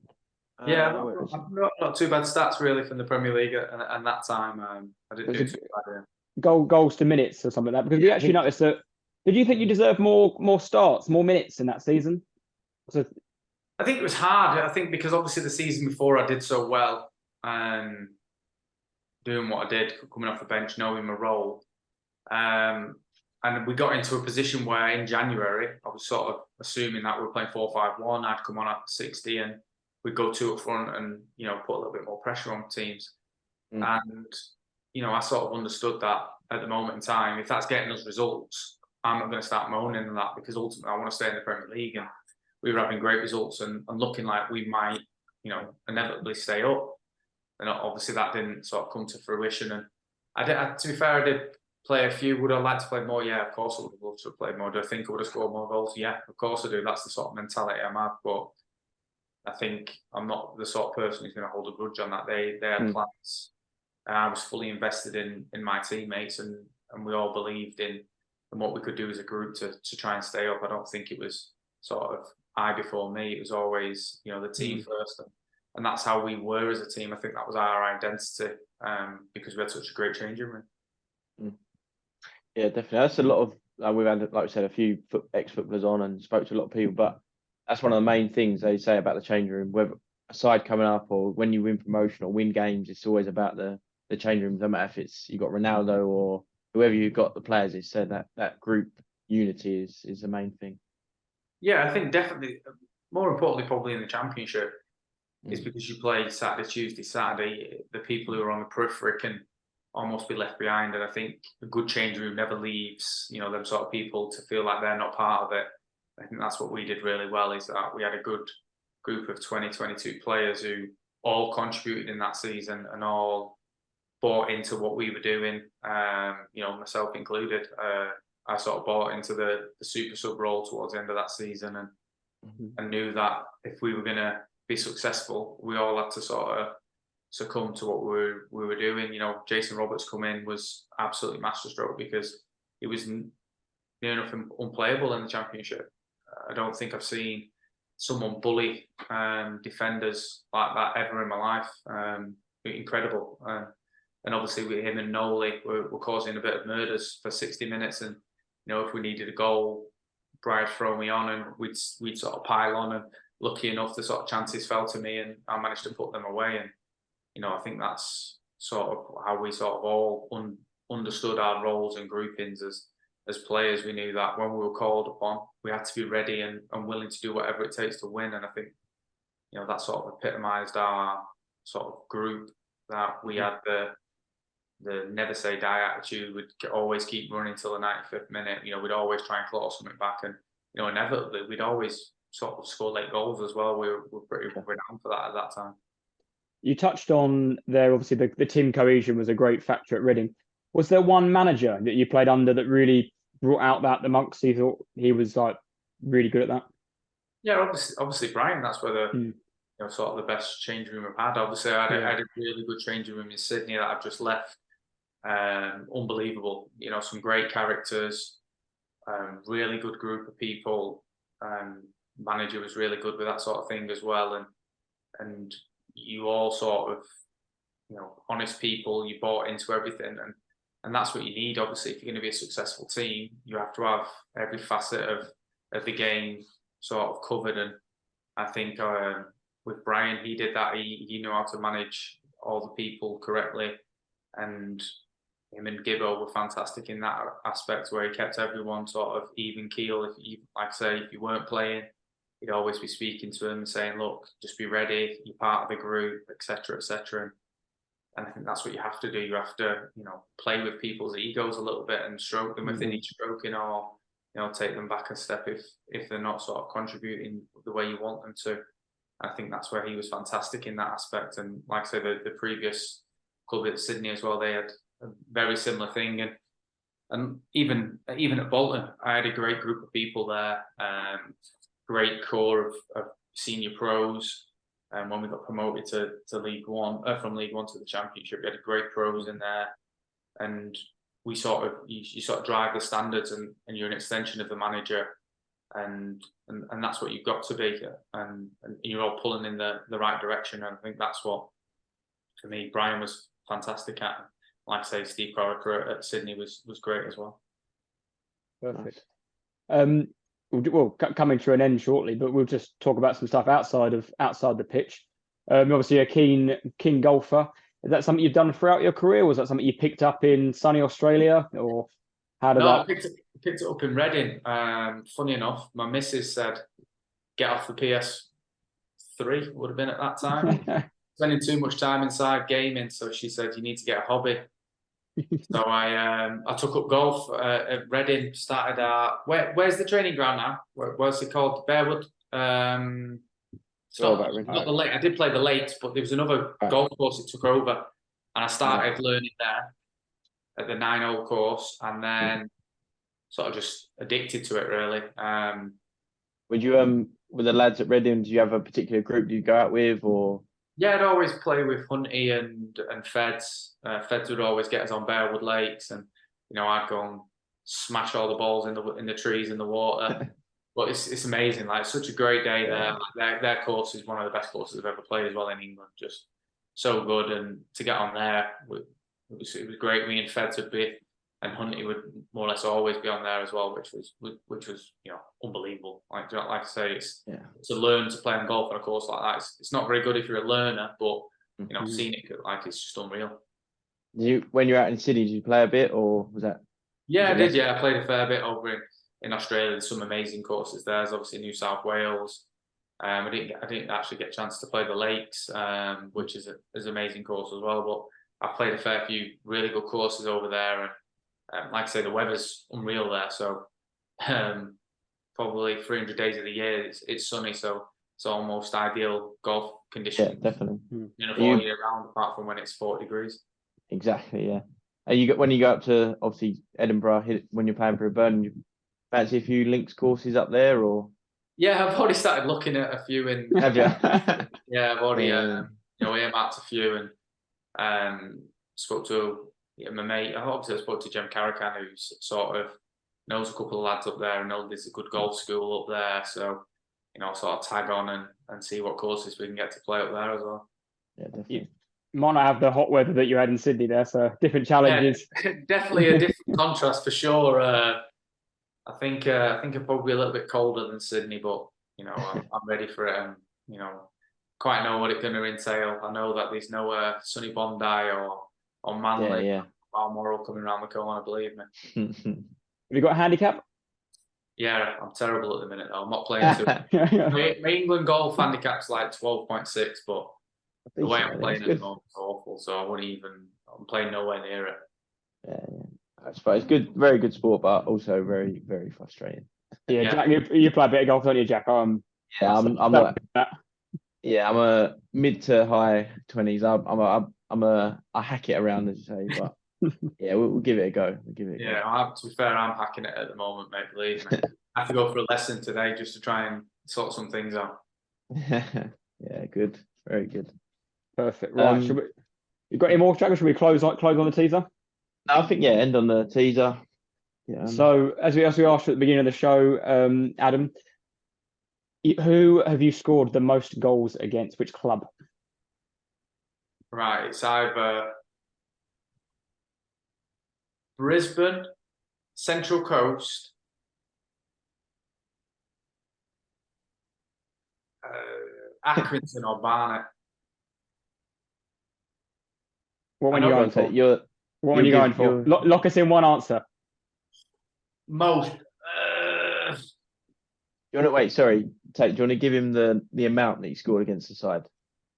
Yeah, not too bad stats really from the Premier League, and that time I didn't do too bad. Goals to minutes or something like that, because we actually noticed that. Did you think you deserved more starts, more minutes in that season? So, I think it was hard. I think because obviously the season before I did so well, doing what I did, coming off the bench, knowing my role. And we got into a position where in January, I was sort of assuming that we were playing 4-5-1. I'd come on at 60 and we'd go two up front and, you know, put a little bit more pressure on teams. And, you know, I sort of understood that at the moment in time, if that's getting us results, I'm not going to start moaning on that, because ultimately I want to stay in the Premier League. And we were having great results and looking like we might, you know, inevitably stay up. And obviously that didn't sort of come to fruition. And to be fair, I did play a few. Would I like to play more? Yeah, of course I would have loved to have played more. Do I think I would have scored more goals? Yeah, of course I do. That's the sort of mentality I have. But I think I'm not the sort of person who's going to hold a grudge on that. They had plans. I was fully invested in my teammates, and we all believed in what we could do as a group to try and stay up. I don't think it was sort of I before me. It was always, you know, the team first. And that's how we were as a team. I think that was our identity, because we had such a great changing room. Yeah, definitely. That's a lot of, we've had, like we said, a few ex-footballers on and spoke to a lot of people, but that's one of the main things they say about the changing room. Whether a side coming up or when you win promotion or win games, it's always about the changing room. No matter if it's you got Ronaldo or whoever you've got, the players, it's said that group unity is the main thing. Yeah, I think definitely, more importantly, probably in the Championship, is because you play Saturday, Tuesday, Saturday, the people who are on the periphery can almost be left behind. And I think a good changing room never leaves, you know, them sort of people to feel like they're not part of it. I think that's what we did really well, is that we had a good group of 20, 22 players who all contributed in that season and all bought into what we were doing, you know, myself included. I sort of bought into the super sub role towards the end of that season, and knew that if we were going to be successful, we all had to sort of succumb to what we were doing. You know, Jason Roberts come in was absolutely masterstroke, because he was near enough unplayable in the Championship. I don't think I've seen someone bully defenders like that ever in my life. Incredible. And obviously with him and Noli, we're causing a bit of murders for 60 minutes. And, you know, if we needed a goal, Brian throw me on and we'd sort of pile on, and lucky enough the sort of chances fell to me and I managed to put them away. And, you know, I think that's sort of how we sort of all understood our roles and groupings as players. We knew that when we were called upon, we had to be ready and willing to do whatever it takes to win. And I think, you know, that sort of epitomised our sort of group, that we had the never say die attitude. We'd always keep running till the 95th minute. You know, we'd always try and claw something back. And, inevitably we'd always sort of score late goals as well. We're pretty renowned for that at that time. You touched on there, obviously the team cohesion was a great factor at Reading. Was there one manager that you played under that really brought out that amongst you thought he was like really good at that? Yeah, obviously Brian. That's where the sort of the best changing room I've had. Obviously, I had a really good changing room in Sydney that I've just left. Unbelievable. Some great characters, really good group of people. Manager was really good with that sort of thing as well, and you all sort of, honest people. You bought into everything, and that's what you need. Obviously, if you're going to be a successful team, you have to have every facet of the game sort of covered. And I think with Brian, he did that. He knew how to manage all the people correctly, and him and Gibbo were fantastic in that aspect, where he kept everyone sort of even keel. If you weren't playing, he'd always be speaking to them and saying, "Look, just be ready. You're part of the group, etc., etc." And I think that's what you have to do. You have to, play with people's egos a little bit and stroke them if they need stroking, or take them back a step if they're not sort of contributing the way you want them to. I think that's where he was fantastic in that aspect. And like I say, the previous club at Sydney as well, they had a very similar thing. And even at Bolton, I had a great group of people there, great core of senior pros. And when we got promoted to League One, from League One to the Championship, we had great pros in there. And we you sort of drive the standards, and you're an extension of the manager, and that's what you've got to be, and you're all pulling in the right direction. And I think that's what, for me, Brian was fantastic at. Like I say, Steve Corica at Sydney was great as well. Perfect. Well, coming to an end shortly, but we'll just talk about some stuff outside the pitch. Obviously, a keen golfer. Is that something you've done throughout your career? Was that something you picked up in sunny Australia, or how did that? I picked it up in Reading. Funny enough, my missus said, "Get off the PS3." Would have been at that time. Spending too much time inside gaming, so she said, "You need to get a hobby." So I took up golf at Reading. Started where's the training ground now? Where's it called? Bearwood. Not the lake. I did play the lakes, but there was another golf course that took over, and I started learning there at the 9-hole course, and then sort of just addicted to it really. Would you with the lads at Reading? Do you have a particular group you go out with, or? Yeah, I'd always play with Hunty and Feds. Feds would always get us on Bearwood Lakes, and I'd go and smash all the balls in the trees in the water. But it's amazing. Like, it's such a great day there. Like, their course is one of the best courses I've ever played as well in England. Just so good, and to get on there, it was great. Me and Feds would be, and Hunty would more or less always be on there as well, which was unbelievable. Like I say, it's to learn to play on golf on a course like that. It's not very good if you're a learner, but seeing it it's just unreal. When you're out in Sydney, did you play a bit, or was that? Yeah, I did. Yeah, I played a fair bit over in Australia. There's some amazing courses there. There's obviously New South Wales. I didn't actually get a chance to play the Lakes, which is an amazing course as well. But I played a fair few really good courses over there, and like I say, the weather's unreal there. So probably 300 days of the year it's sunny, so it's almost ideal golf conditions. Yeah, definitely. All year round, apart from when it's 40 degrees. Exactly. Yeah. And when you go up to obviously Edinburgh, when you're playing for a burn, you fancy a few links courses up there, or? Yeah, I've already started looking at a few in. Have you? Yeah, I've already earmarked a few, and spoke to my mate. Obviously, I spoke to Jem Carrican, who's sort of knows a couple of lads up there, and know there's a good golf school up there. So, sort of tag on and see what courses we can get to play up there as well. Yeah, definitely. You might not have the hot weather that you had in Sydney there, so different challenges. Yeah, definitely a different contrast for sure. I think I'm probably a little bit colder than Sydney, but I'm ready for it, and quite know what it's going to entail. I know that there's no sunny Bondi or Manly, Balmoral coming around the corner. Believe me. Have you got a handicap? Yeah, I'm terrible at the minute though. I'm not playing too. My England golf handicap's like 12.6, but the way I'm playing at the moment is awful. So I'm playing nowhere near it. Yeah. It's good, very good sport, but also very, very frustrating. Yeah, Yeah. Jack, you play a bit of golf, don't you, Jack? Yeah, I'm that- I'm a mid to high 20s. I hack it around, as you say, but yeah, we'll give it a go. We'll give it a go. Yeah, to be fair, I'm hacking it at the moment, mate. Believe me. I have to go for a lesson today just to try and sort some things out. Yeah, good. Very good. Perfect. Right. You got any more, Jack, or should we close on the teaser? I think, yeah, end on the teaser. Yeah. So, as we asked at the beginning of the show, Adam, who have you scored the most goals against? Which club? Right, it's either Brisbane, Central Coast, Accrington or Barnet. What one are you going for? What one are you going for? Lock us in one answer. Most. You want to wait? Sorry, Tate. Do you want to give him the amount that he scored against the side?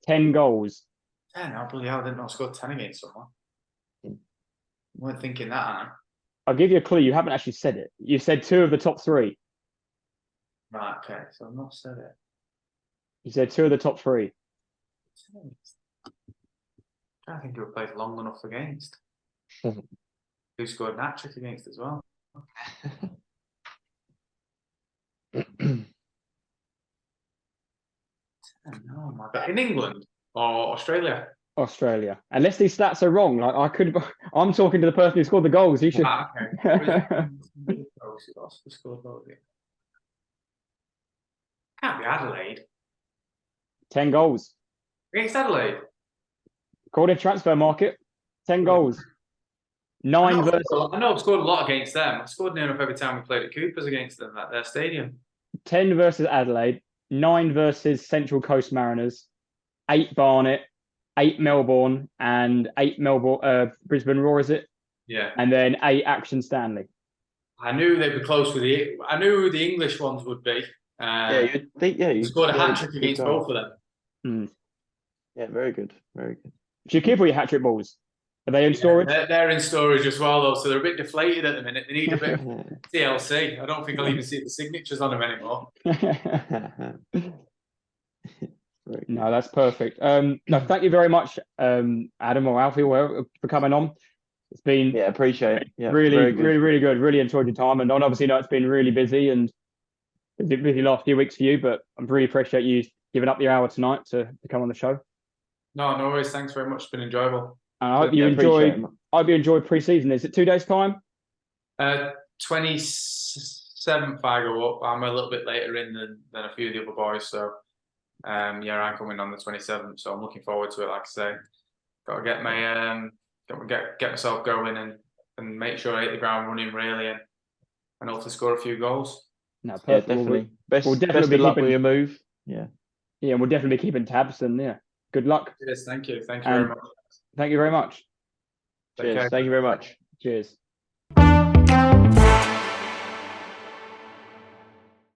10 goals. 10. I believe I did not score 10 against someone. I weren't thinking that, Anna. I'll give you a clue. You haven't actually said it. You said 2 of the top 3. Right. Okay. So I've not said it. You said 2 of the top 3. I think who played long enough against. Who scored an hat-trick against as well. Oh my God. In England or Australia? Australia. Unless these stats are wrong, I'm talking to the person who scored the goals. You should. Okay. Who scored goals? Can't be Adelaide. 10 goals. Against Adelaide? According to transfer market, 10 goals. 9 versus. I know I've scored a lot against them. I've scored near enough every time we played at Cooper's against them at their stadium. 10 versus Adelaide, 9 versus Central Coast Mariners, 8 Barnet, 8 Melbourne, and 8 Brisbane Roar, is it? Yeah. And then 8 Action Stanley. I knew they'd be close with I knew who the English ones would be. You scored a hat-trick against both of them. Yeah, very good. Very good. Do you keep all your hat-trick balls? Are they in storage? They're in storage as well, though, so they're a bit deflated at the minute. They need a bit of TLC. I don't think I'll even see the signatures on them anymore. No, that's perfect. No, thank you very much, Adam or Alfie, for coming on. It's been appreciate it. Yeah, really good. Really enjoyed your time, and obviously, it's been really busy and busy last few weeks for you. But I really appreciate you giving up the hour tonight to come on the show. No worries. Thanks very much. It's been enjoyable. And I hope you enjoyed. I hope you enjoyed pre-season. Is it 2 days' time? 27th I go up. I'm a little bit later in than a few of the other boys, so I'm coming on the 27th. So I'm looking forward to it. Like I say, got to get my get myself going and make sure I hit the ground running really and hopefully score a few goals. No, perfect. Yeah, definitely. We'll definitely best of luck with your move. Yeah, and we'll definitely be keeping tabs. And good luck. Yes, thank you. Thank you very much. Thank you very much. Cheers. Thank you very much. Cheers.